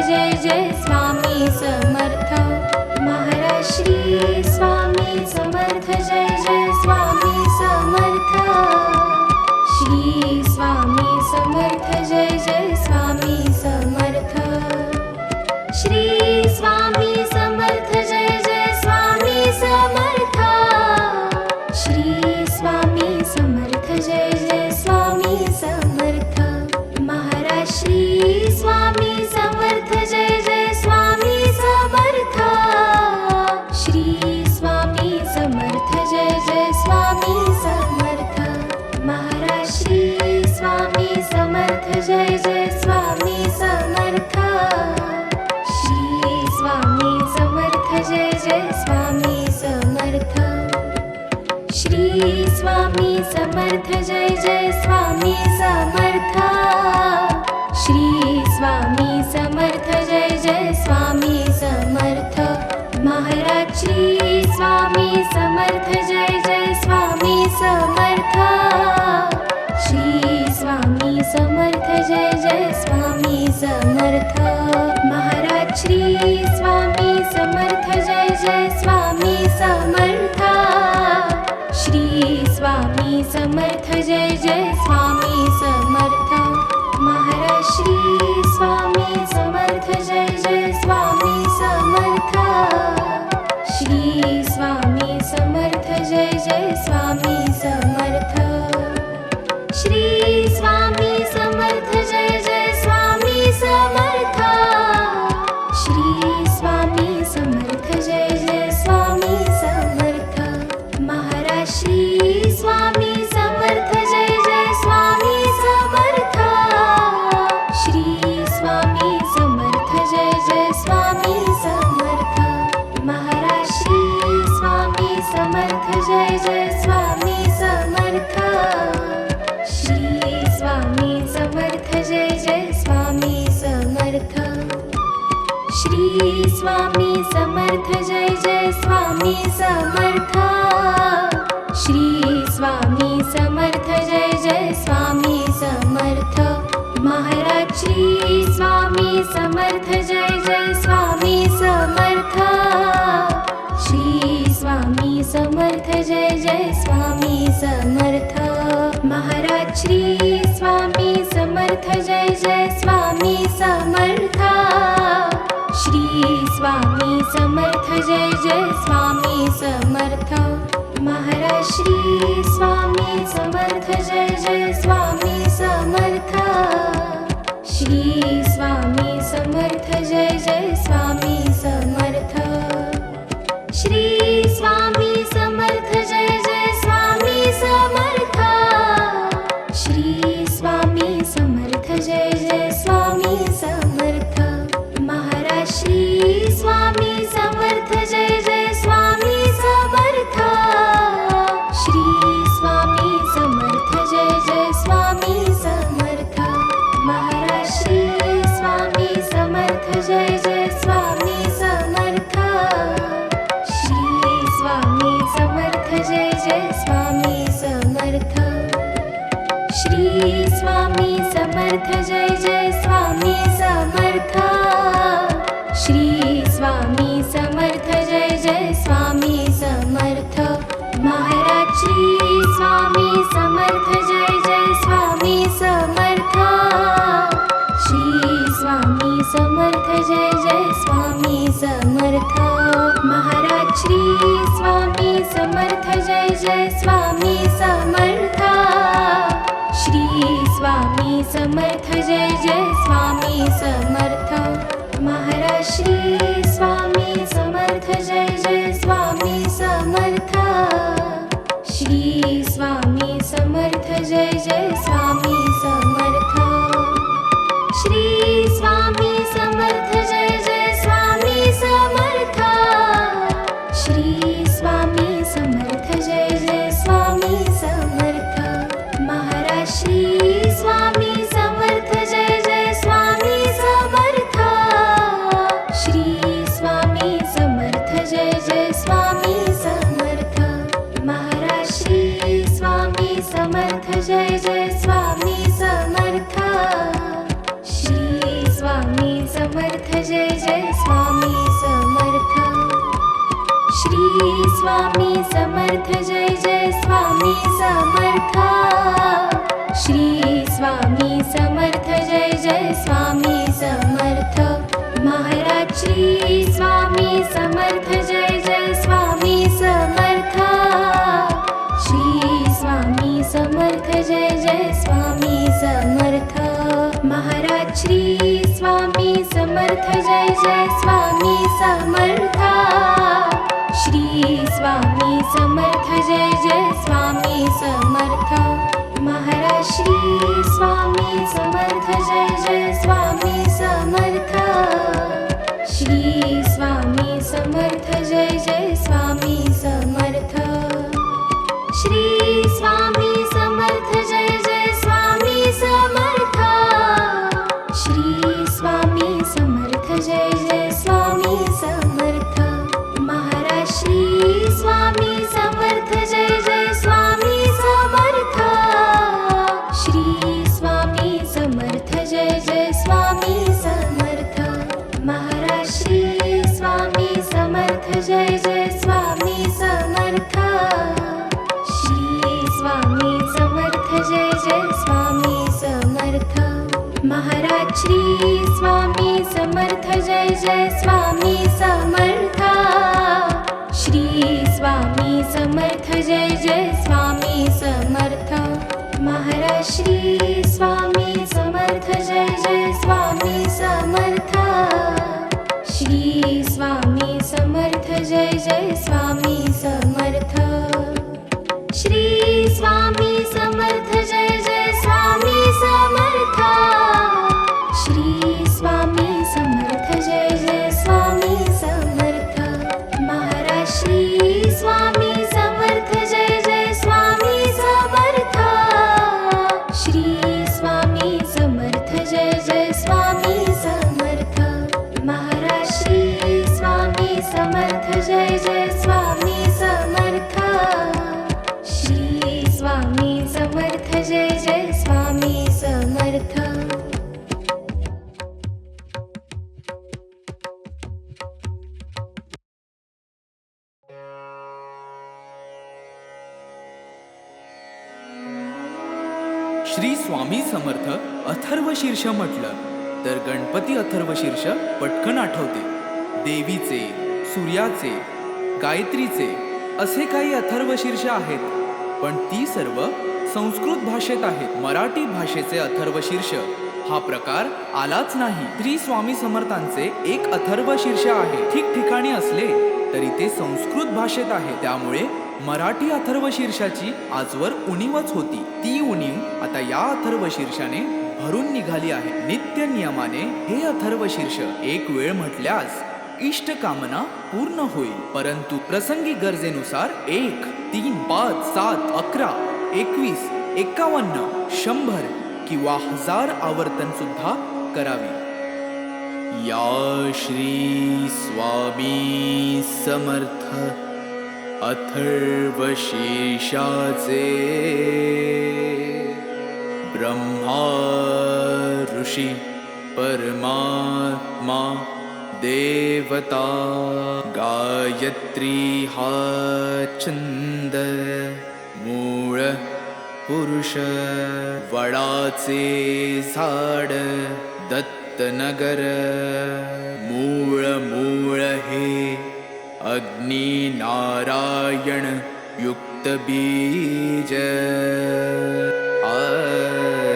जय जय स्वामी समर्थ महाराज श्री स्वामी समर्थ जय जय स्वामी समर्थ श्री स्वामी समर्थ जय जय स्वामी समर्थ श्री स्वामी समर्थ जय जय स्वामी समर्थ श्री स्वामी समर्थ जय जय स्वामी समर्थ महाराज श्री स्वामी समर्थ जय जय स्वामी समर्थ श्री स्वामी समर्थ जय जय स्वामी समर्थ महाराज श्री स्वामी समर्थ जय जय स्वामी समर्थ श्री स्वामी समर्थ जय जय स्वामी समर्थ श्री स्वामी समर्थ जय जय स्वामी समर्थ श्री स्वामी समर्थ जय जय स्वामी समर्थ महाराज श्री स्वामी समर्थ जय जय स्वामी समर्थ श्री स्वामी समर्थ जय जय स्वामी समर्थ महाराज श्री स्वामी समर्थ जय जय स्वामी समर्थ श्री स्वामी समर्थ जय जय स्वामी समर्थ महाराज श्री स्वामी समर्थ जय जय स्वामी समर्थ श्री स्वामी समर्थ जय जय स्वामी समर्थ श्री स्वामी समर्थ जय जय स्वामी समर्थ श्री स्वामी समर्थ जय जय स्वामी समर्थ महाराज श्री स्वामी समर्थ जय जय स्वामी समर्थ श्री स्वामी समर्थ जय जय स्वामी समर्थ महाराज श्री स्वामी समर्थ जय जय स्वामी समर्थ श्री स्वामी समर्थ जय जय स्वामी समर्थ श्री स्वामी समर्थ जय जय स्वामी समर्थ श्री स्वामी समर्थ जय जय स्वामी समर्थ महाराज श्री स्वामी समर्थ जय जय स्वामी समर्थ श्री स्वामी समर्थ जय जय स्वामी समर्थ महाराज श्री स्वामी समर्थ जय जय स्वामी समर्थ श्री स्वामी समर्थ जय जय स्वामी समर्थ महाराज श्री स्वामी समर्थ जय जय स्वामी समर्थ श्री स्वामी समर्थ जय जय स्वामी समर्थ श्री स्वामी समर्थ जय जय स्वामी समर्थ श्री स्वामी समर्थ जय जय स्वामी समर्थ महाराज श्री स्वामी समर्थ जय जय स्वामी समर्थ श्री स्वामी समर्थ जय जय स्वामी समर्थ महाराज श्री स्वामी समर्थ जय जय स्वामी समर्थ श्री स्वामी समर्थ जय जय स्वामी समर्थ श्री स्वामी समर्थ जय जय स्वामी समर्थ श्री स्वामी समर्थ जय जय स्वामी समर्थ महाराज श्री स्वामी समर्थ जय जय स्वामी समर्थ श्री स्वामी समर्थ जय जय स्वामी समर्थ महाराज श्री स्वामी समर्थ जय जय स्वामी समर्थ श्री स्वामी समर्थ जय जय स्वामी समर्थ महाराज श्री स्वामी समर्थ जय जय स्वामी समर्थ श्री स्वामी समर्थ जय जय स्वामी समर्थ श्री स्वामी समर्थ जय जय स्वामी समर्थ श्री स्वामी समर्थ जय जय स्वामी समर्थ महाराज श्री स्वामी समर्थ जय जय स्वामी समर्थ श्री जय जय स्वामी समर्थ श्री स्वामी समर्थ जय जय स्वामी समर्थ श्री स्वामी समर्थ जय जय स्वामी समर्थ महाराज श्री स्वामी समर्थ जय जय स्वामी समर्थ श्री स्वामी समर्थ जय जय स्वामी समर्थ महाराज श्री स्वामी समर्थ जय जय स्वामी समर्थ श्री स्वामी समर्थ जय जय स्वामी समर्थ महाराज श्री स्वामी समर्थ जय जय स्वामी समर्थ श्री स्वामी समर्थ जय जय स्वामी समर्थ श्री स्वामी समर्थ जय जय स्वामी समर्थ श्री स्वामी समर्थ जय जय स्वामी समर्थ महाराज श्री स्वामी समर्थ जय जय स्वामी समर्थ श्री स्वामी समर्थ जय जय स्वामी समर्थ महाराज श्री स्वामी समर्थ जय जय स्वामी समर्थ श्री स्वामी समर्थ जय जय स्वामी समर्थ महाराज श्री स्वामी समर्थ जय जय स्वामी समर्थ श्री स्वामी समर्थ जय जय स्वामी समर्थ महाराज श्री स्वामी समर्थ जय जय स्वामी समर्थ श्री स्वामी समर्थ जय जय स्वामी समर्थ श्री स्वामी समर्थ जय जय स्वामी समर्थ श्री स्वामी समर्थ जय जय स्वामी समर्थ महाराज श्री स्वामी समर्थ जय जय स्वामी समर्थ श्री स्वामी समर्थ जय जय स्वामी समर्थ महाराज श्री स्वामी समर्थ जय जय स्वामी समर्थ श्री स्वामी समर्थ जय जय स्वामी समर्थ श्री स्वामी समर्थ अथर्वशीर्ष म्हटलं तर गणपती अथर्वशीर्ष पटकन आठवते. देवीचे, सूर्याचे, गायत्रीचे असे काही अथर्वशीर्ष आहेत, पण ती सर्व संस्कृत भाषेत आहेत. मराठी भाषेचे अथर्वशीर्ष हा प्रकार आलाच नाही. श्री स्वामी समर्थांचे एक अथर्वशीर्ष आहे. ठिकठिकाणी असले तरी ते संस्कृत भाषेत आहे. त्यामुळे मराठी अथर्वशीर्षाची आजवर उणीवच होती. ती उणीव आता या अथर्वशीर्षाने भरून निघाली आहे. नित्य नियमाने हे अथर्वशीर्ष एक वेळ म्हटल्यास इष्ट कामना पूर्ण होईल, परंतु प्रसंगी गरजेनुसार 1, 3, 5, 7, 11, 21, 51, 100 किंवा 1000 आवर्तन सुद्धा करावी. या श्री स्वामी समर्थ अथर्वशीर्षाचे ब्रह्मा ऋषी परमात्मा देवता गायत्री हा छंद मूळ पुरुष वडाचे झाड दत्तनगर मूळ हे अग्नि नारायण युक्त बीज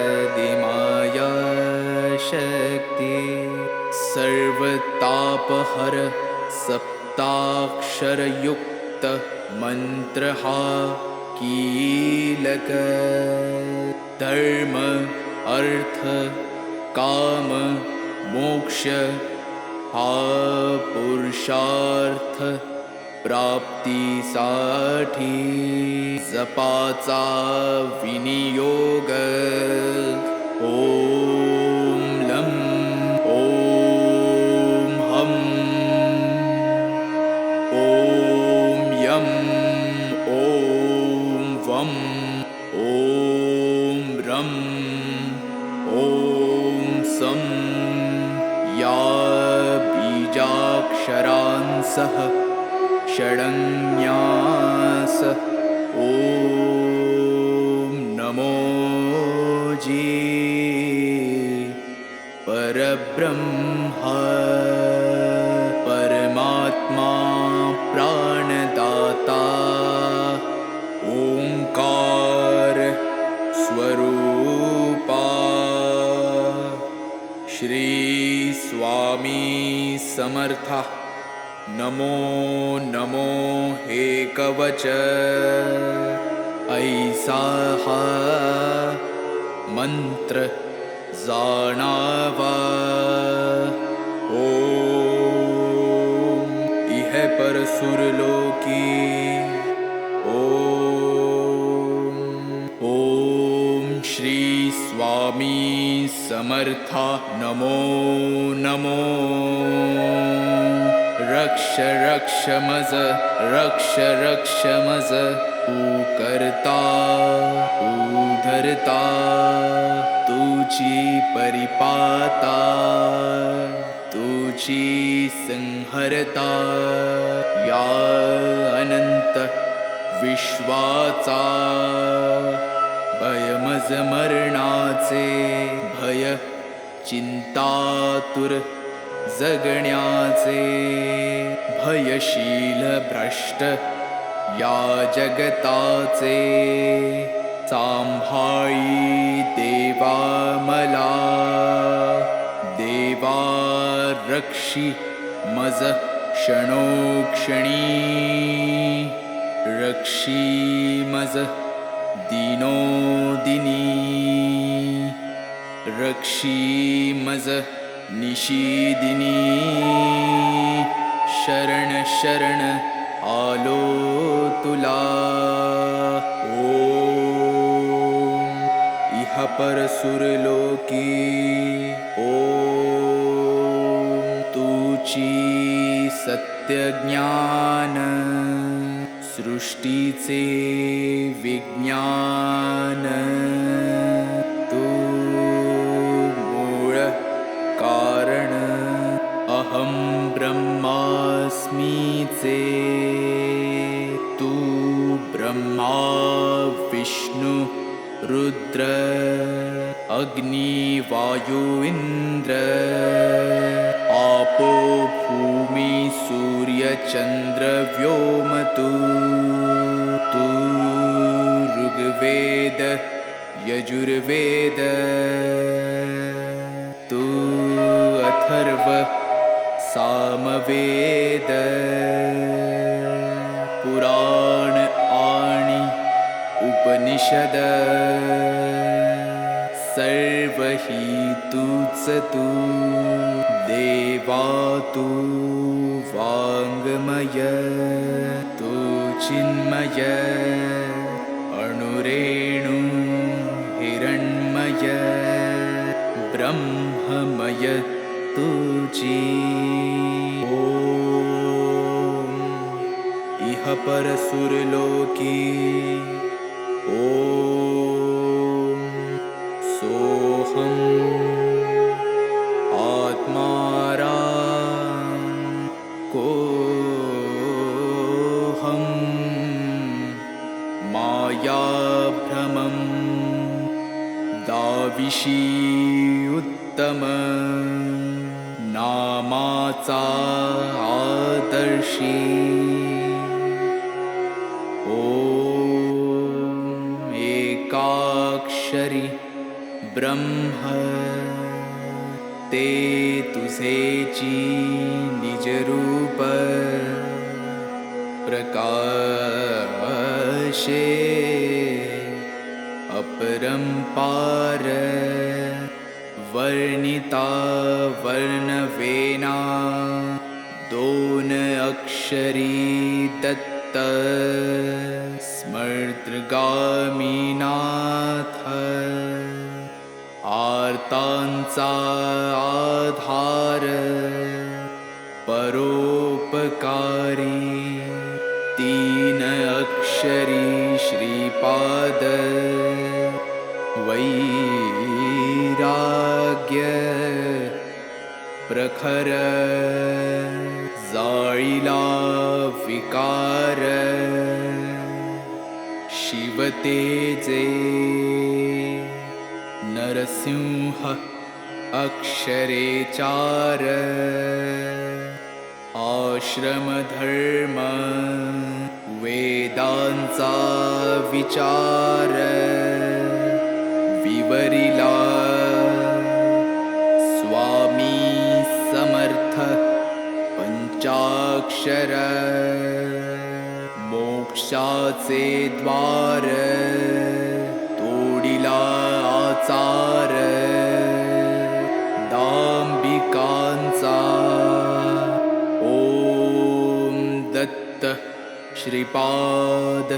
आदिमाया शक्ति सर्वतापहर सप्ताक्षर युक्त मंत्र हा कीलक धर्म अर्थ काम मोक्ष हा पुरुषार्थ प्राप्तीसाठी जपाचा विनियोग. ओम लं ओम हम ओम यम ओम वम ओम रम ओम सम या सह षडन्यास ॐ नमो जी परब्रह्मा परमात्मा प्राणदाता ओंकार स्वरूपा श्री स्वामी समर्था नमो नमो हे कवच ऐसा हा मंत्र जाणावा ओम इह परसुरलोकी ओम श्री स्वामी समर्था नमो नमो रक्ष रक्ष मज रक्ष रक्ष मज तू करता तू धरता तुझी परिपाता तुझी संहरता या अनंत विश्वाचा भयमज मरणाचे भय चिंतातुर जगण्याचे भयशील भ्रष्ट या जगताचे सांभाळी देवा मला देवा रक्षी मज क्षणोक्षणी रक्षी मज दिनोदिनी रक्षी मज निशिदिनी शरण शरण आलो तुला ओम इह परसुरलोकी ओम तुची सत्य ज्ञान सृष्टीचे विज्ञान तू मूळ कारण अहं ब्रह्मास्मीचे तू ब्रह्मा विष्णु रुद्र अग्नि वायु इंद्र आपो भूमि सूर्य चंद्र व्योम तू ऋग्वेद यजुर्वेद तू अथर्व सामवेद पुराण आणि उपनिषद सर्व ही तूच तू देवा तू वाङ्मय तू चिन्मय अणुरेणु हिरण्मय ब्रह्ममय तुझी ओम इह परसुरलोकी ओम सोहम आत्मारा कोहम मायाभ्रमं दाविशी उत्तम नामाचा आदर्शी ओम एकाक्षरी ब्रह्म ते तुझेची निजरूप प्रकाशे अपरंपार वर्णिता वर्णवेना दोन अक्षरी दत्त स्मर्तगामीनाथ आर्तांचा आधार परोपकारी तीन अक्षरी श्रीपाद वैराग्य प्रखर जाळ आळिला विकार शिवतेजे नरसिंह अक्षरे चार आश्रमधर्म वेदांचा विचार विवरिला स्वामी समर्थ पंचाक्षर मोक्षाचे द्वार तोडिला आचार दांबिकांचा ओम दत्त श्रीपाद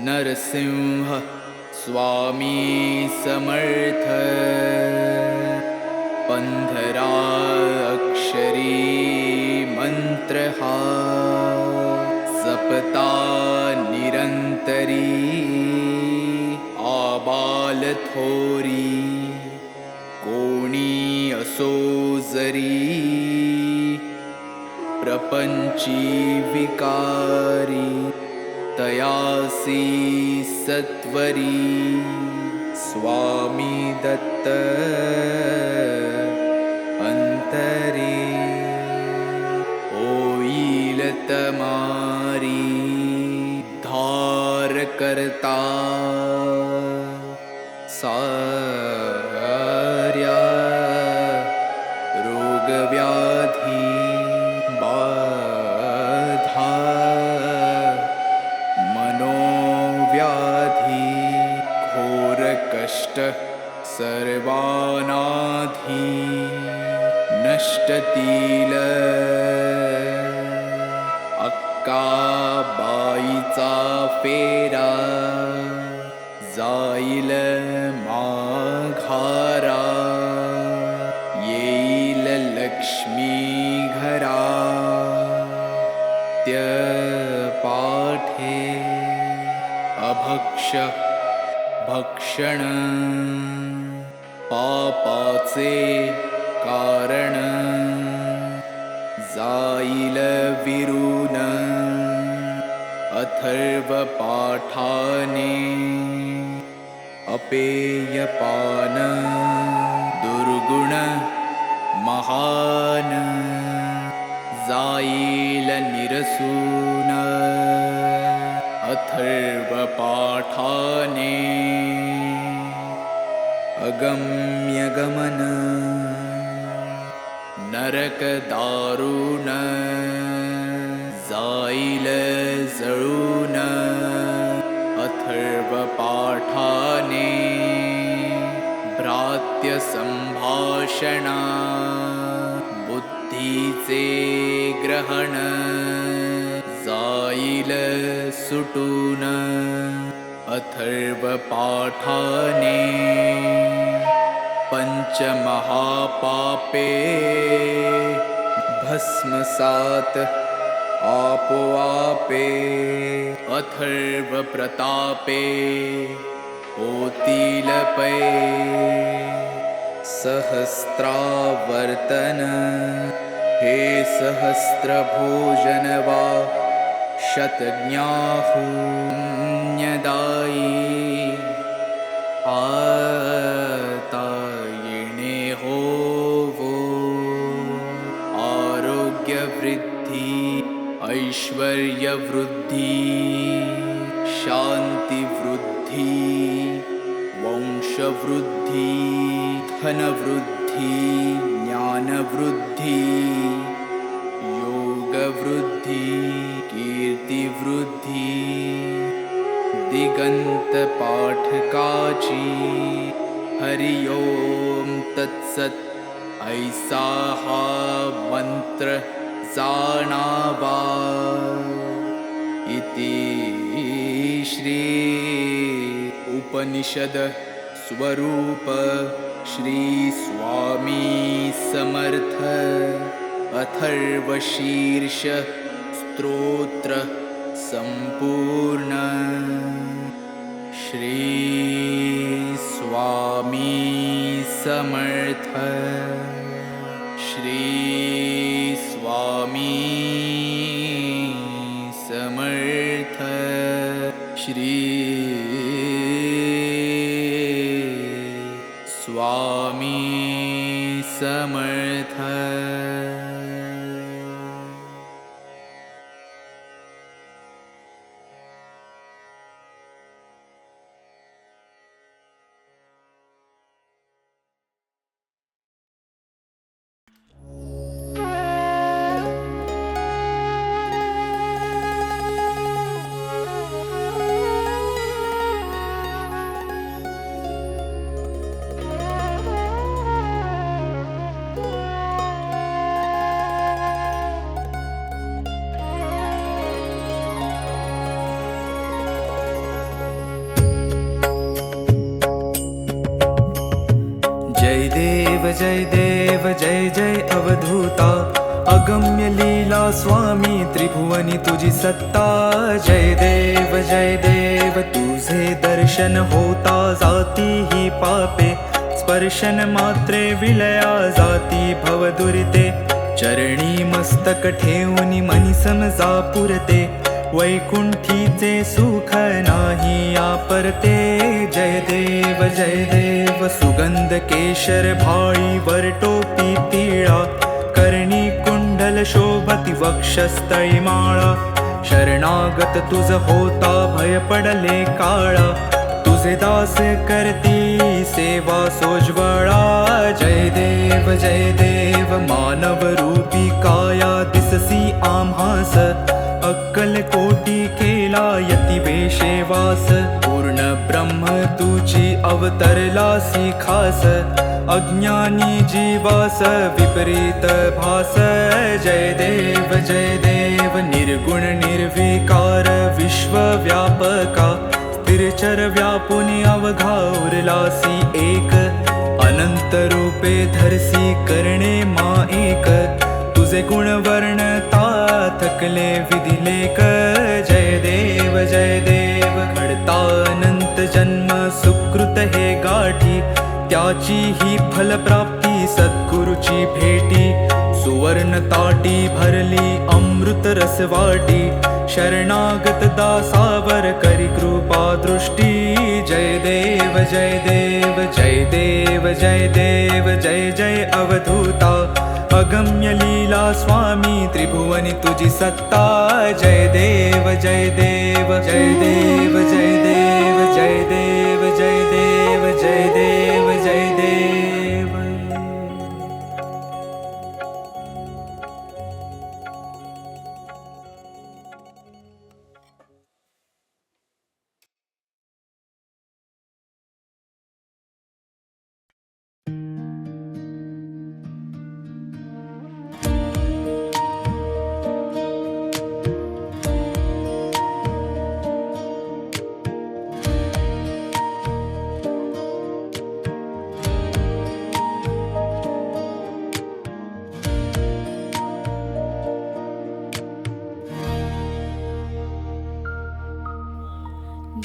नरसिंह स्वामी समर्थ पंधरा अक्षरी मंत्र हा जपता निरंतरी आबाल थोरी कोणी असो जरी प्रपंची विकारी तयासी सत्वरी स्वामी दत्त अंतरी होईल तमारी धार करता सार्या रोगव्याधी बाधा मनोव्याधी घोर कष्ट सर्वानाधी नष्टतील अक्काबाईचा फेरा जाईल माघारा येईल लक्ष्मी घरा त्य पाठे अभक्ष भक्षण पापाचे कारण जाईल विरून अथर्व पाठाने अपेयपान दुर्गुण महान जाईल निरसून अथर्व पाठाने अगम्य गमन नरक दारुण जाईल जळून अथर्व पाठाने भ्रात्य संभाषणा बुद्धीचे ग्रहण जाईल सुटून अथर्व पाठाने पंचमहापापे भस्मसात आपोआपे अथर्व प्रतापे होतील पै सहस्रावर्तन हे सहस्र भोजन वा शतज्ञाहुन्यदायी आता येणे होवो आरोग्य वृद्धी ऐश्वर्य वृद्धी शांती वृद्धी वंश वृद्धी धन वृद्धी ज्ञान वृद्धी योग वृद्धी कीर्ति वृद्धी दिगंत पाठकाची हरि ओम तत्सत ऐसा हा मंत्र जाणावा इति श्री उपनिषद स्वरूप श्री स्वामी समर्थ अथर्वशीर्ष स्तोत्र संपूर्ण श्री स्वामी समर्थ श्री स्वामी श्री स्वामी समर्थ। जय देव जय जय अवधूता, अगम्य लीला स्वामी त्रिभुवनी तुझी सत्ता। जय देव तुझे दर्शन होता जाती ही पापे, स्पर्शन मात्रे विलया जाती भवदुरिते। चरणी मस्तक ठेवून मनी समजा पुरते, वैकुंठीचे सुख नाही आपरते। जय देव सुगंध केशर भाळी वर टोपी तिळा, कर्णी कुंडल शोभती वक्षस्थळी माळा। शरणागत तुझ होता भय पडले काळा, तुझे दास करती सेवा सोज्वळा। जय देव मानव रूपी काया दिससी आम्हास, अक्कल कोटी केला यती वेशेवास। पूर्ण ब्रह्म तुझी अवतरलासी खास, अज्ञानी जीवास विपरीत भास। जय देव निर्गुण निर्विकार विश्वव्यापका, स्थिरचर व्यापुनी अवघा उरलासी एक। अनंत रूपे धरसी करणे मा एक, तुझे गुण वर्णता थकले विधिलेख। जय देव घडता अनंत जन्म सुकृत हे गाठी, त्याची ही फलप्राप्ती सद्गुरुची भेटी। सुवर्ण ताटी भरली अमृत रसवाटी, शरणागत दासावर करी कृपा दृष्टी। जय देव जय जय अवधूता, अगम्य लीला स्वामी त्रिभुवनी तुझी सत्ता। जय देव जय देव जय देव जय देव जय देव जय देव जय देव जय देव।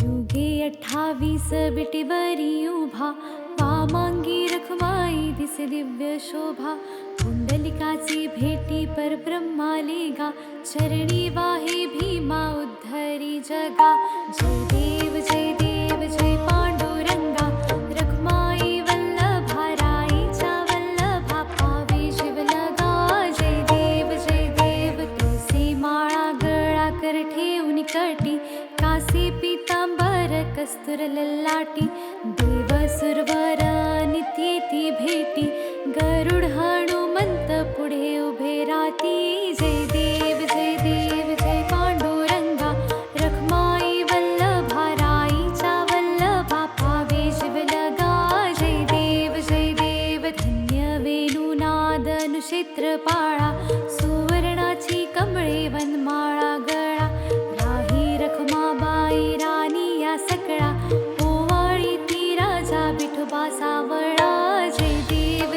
युगे 28 बिटीवरी उभा, वामांगी रखमाई दिसे दिव्य शोभा। कुंडलिकाची भेटी परब्रह्माले गा, चरणी वाहे भीमा उद्धरी जगा। जय देव जय पांडुरंगा, रखमाई वल्लभा राईचा वल्लभा पावे शिवलगा। जय देव तुसे माळा गळा कर ठेवून कटी, कासे पीतांबर कस्तुर ललाटी। देव सुरवर नित्येती भेटी, गरुड हनुमंत पुढे उभे राती। जय देव जय पांडुरंगा, रखमाई वल्लभा राईचा वल्लभा पावे शिवलगा। जय देव धन्य वेणुनाद अनुक्षेत्र पाळा, सुवर्णाची कमळे वनमाळा गळा। राही रखमाबाई राणी या सकळा, ओवाळी ती राजा विठोबा सावळा। जय देव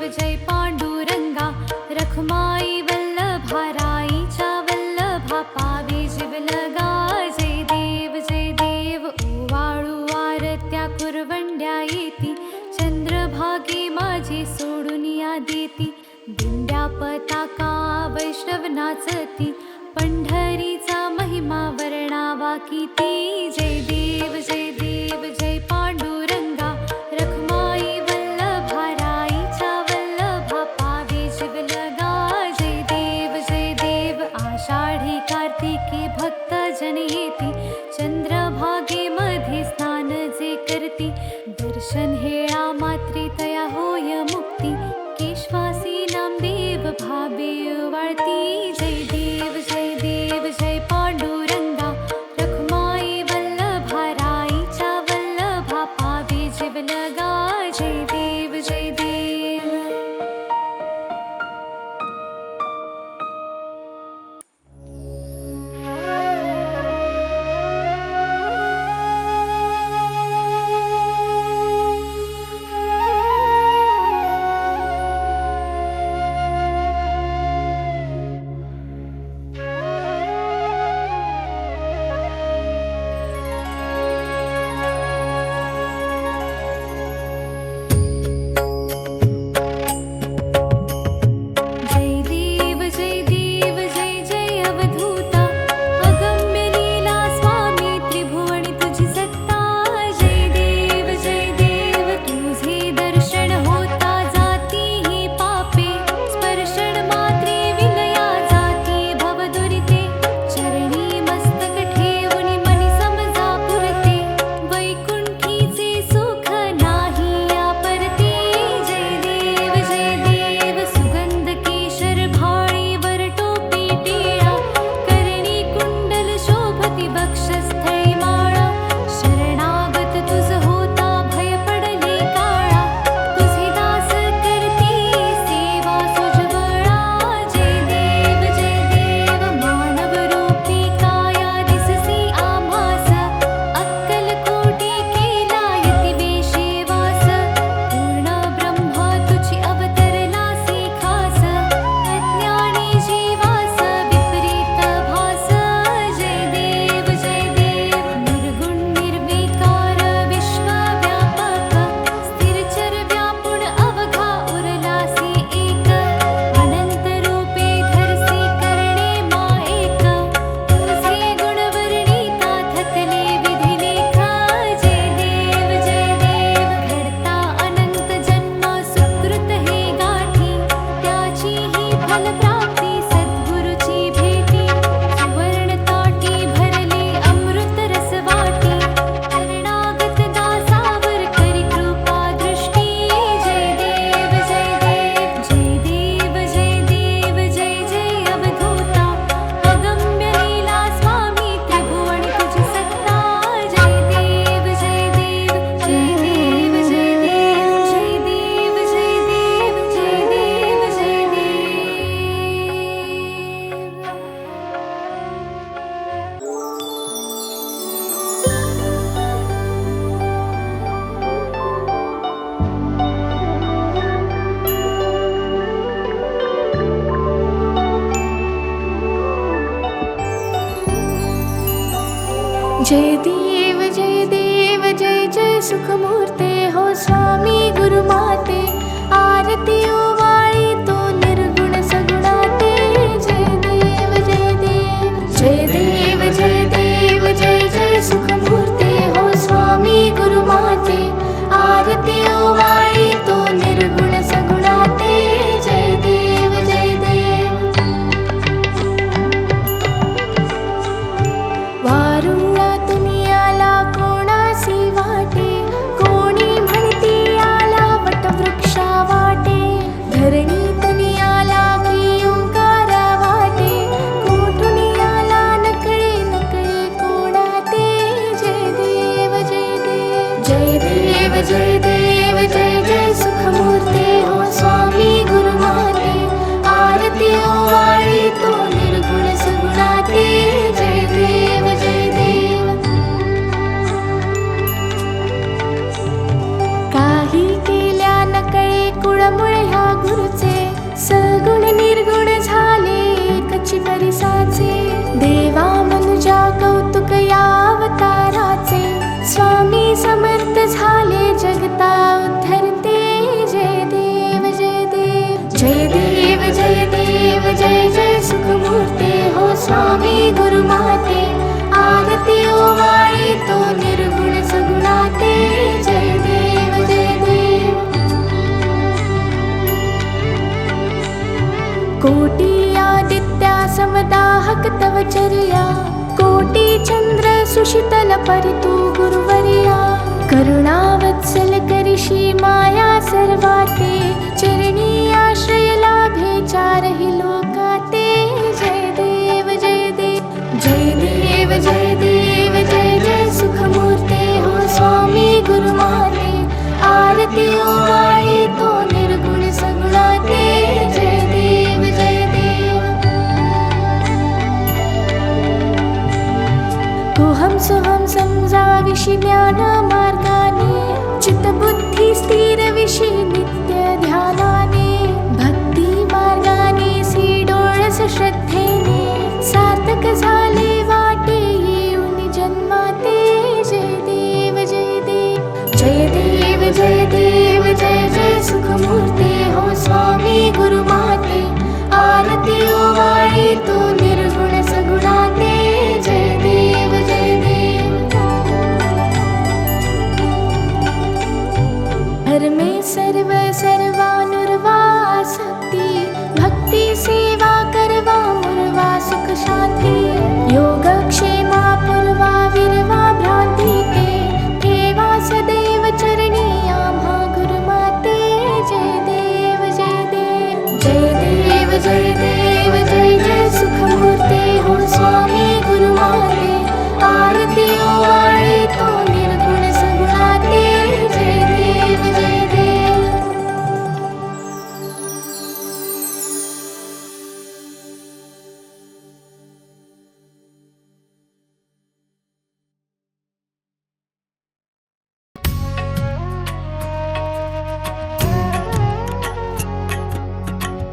जय पांडुरंगा, रखमाई वल्लभा राईचा वल्लभा पावे शिवलगा। जय देव ओवाळू आरत्या कुरवंड्या येती, चंद्रभागे माझे सोडून या देती। दिंड्या पताका वैष्णव नाचती, पंढरीचा महिमा वर्णावा दाकिते. जय देव जय पांडुरंगा, रखमाई वल्लभा राईच्या वल्लभा, पावे जीव लगा. जय देव आषाढी कार्तिके भक्त जन येती, चंद्रभागेमध्ये स्नान जे करती. दर्शन हेळा मात्री तया होय मुक्ती, केशवासी नामदेव भावे वाळती. जय देव जय पांडुरंगा, रखमाई वल्लभा राईच्या वल्लभा, पावे जीव लगा. जय देव जय देव जय जय सुखमूर्ते हो स्वामी गुरुमाते, आरती ओवाळी तो निर्गुण सगुणाते. जय देव जय देव जय जय सुखमूर्ते हो स्वामी गुरुमाते, आरती ओवाळी तो निर्गुण सगुणाते. जय देव वारुळा दुनियाला कोणासी वाटे, कोणी म्हणती आला वटवृक्षा वाटे. धरणी दुनियाला की ओंकारा वाटे, कोठुनी आला नकळे नकळे कोणाते. जय देव जय जय सुखमूर्ते हो स्वामी गुरुमाते, आरती ओवाळी तो निर्गुण सगुणाते. जय देव काही केल्या नकळे कुळमुळे ह्या गुरुचे, सगुण निर्गुण झाले एकची परिसाचे. देवा मनुजा कौतुक या अवताराचे, स्वामी समर्थ झाले जगता उद्धरते. जय देव जय जय सुखमूर्ते हो स्वामी गुरुमाते, आरती शीतल परितु गुरुवर्या करुणावत्सल करिषी माया सर्वाते चरणी आश्रय लाभे चारहि लोकाते जय देव जय देव जय देव जय देव जय जय सुखमूर्ते हो स्वामी गुरुमाते आरती ओवाळी तो निर्गुण सगुणाते जय देव जय देव कोहम सोहम समजाविषि ज्ञान मार्गाने चित्तबुद्धी स्थिर विषि नित्य ध्यानाने भक्ती मार्गाने डोळस श्रद्धेने सार्थक झाले वाटे येऊन जन्माते जय देव जय देव जय देव जय देव जय जय सुखमूर्ते हो स्वामी गुरुमाते आरती ओवाळी तो निर्गुण सगुणाते जय देव जय देव धर्मे सर्व सर्वानुर्वा आसक्ती भक्ती सेवा करवा मुर्वा सुख शांती योगक्षेमा पूर्वा विरवा भ्रांती ते ठेवा सदैव चरणी आम्हा गुरुमाते जय देव जय देव जय देव जय देव जय जय सुखमूर्ते हो स्वामी गुरुमाते आरती ओवाळी तो निर्गुण सगुणाते जय देव जय देव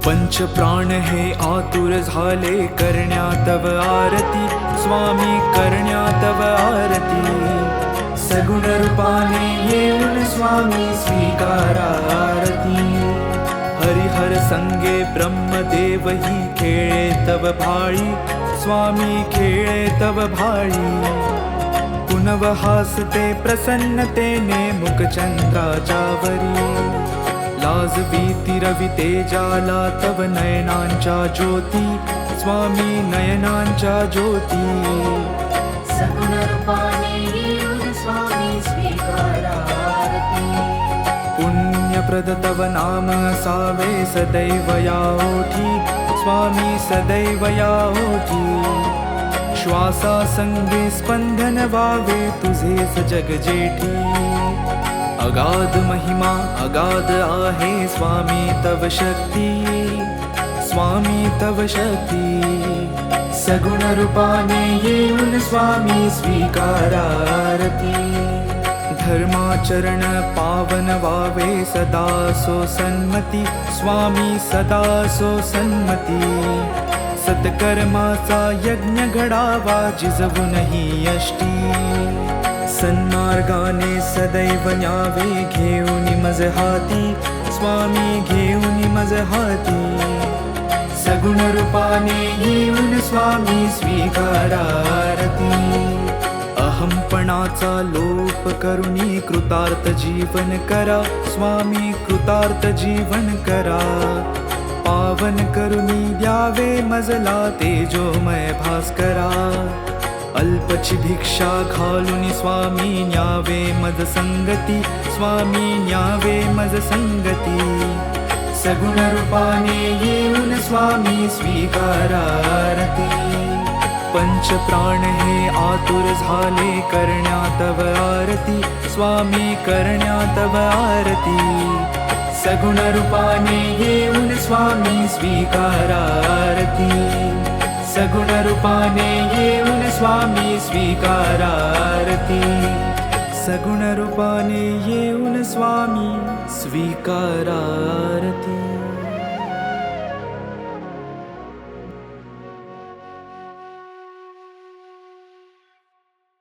पंचप्राण हे आतुर झाले करण्या तव आरती स्वामी करण्या तव आरती सगुण रूपाने येऊन स्वामी स्वीकारा आरती हरिहर संगे ब्रह्मदेव ही खेळे तव भाळी स्वामी खेळे तव भाळी पुनव हासते प्रसन्नतेने मुखचंद्राच्यावरी लाज भीती रवि तेजाला तव नयनांच्या ज्योती स्वामी नयनांच्या ज्योती सगुण रूपाने येऊन स्वामी स्वीकारा आरती पुण्यप्रद तव नाम असावे सदैव या ओठी स्वामी सदैव या ओठी श्वासा संगे स्पंदन व्हावे तुझेच जग जेठी अगाध महिमा अगाध आहे स्वामी तव शक्ती स्वामी तव शक्ती सगुण रूपाने येऊन स्वामी स्वीकारा आरती धर्माचरण पावन व्हावे सदा सो सन्मती स्वामी सदा सो सन्मती सत्कर्माचा यज्ञ घडावा जिजवूनही यष्टी सन्मार्गाने सदैव न्यावे घेऊन मज हाती स्वामी घेऊन मज हाती सगुण रूपाने येऊन स्वामी स्वीकारा आरती अहंपणाचा लोप करुणी कृतार्थ जीवन करा स्वामी कृतार्थ जीवन करा पावन करुणी द्यावे मजला तेजोमय भास्करा अल्पची भिक्षा घालून स्वामी न्यावे मज संगती स्वामी न्यावे मज संगती सगुण रूपाने येऊन स्वामी स्वीकारा आरती पंचप्राण हे आतुर झाले करण्या तव आरती स्वामी करण्या तव आरती सगुण रूपाने येऊन स्वामी स्वीकारा आरती सगुण रूपाने येऊन स्वामी स्वीकारा आरती सगुण रूपाने येऊन स्वामी स्वीकारा आरती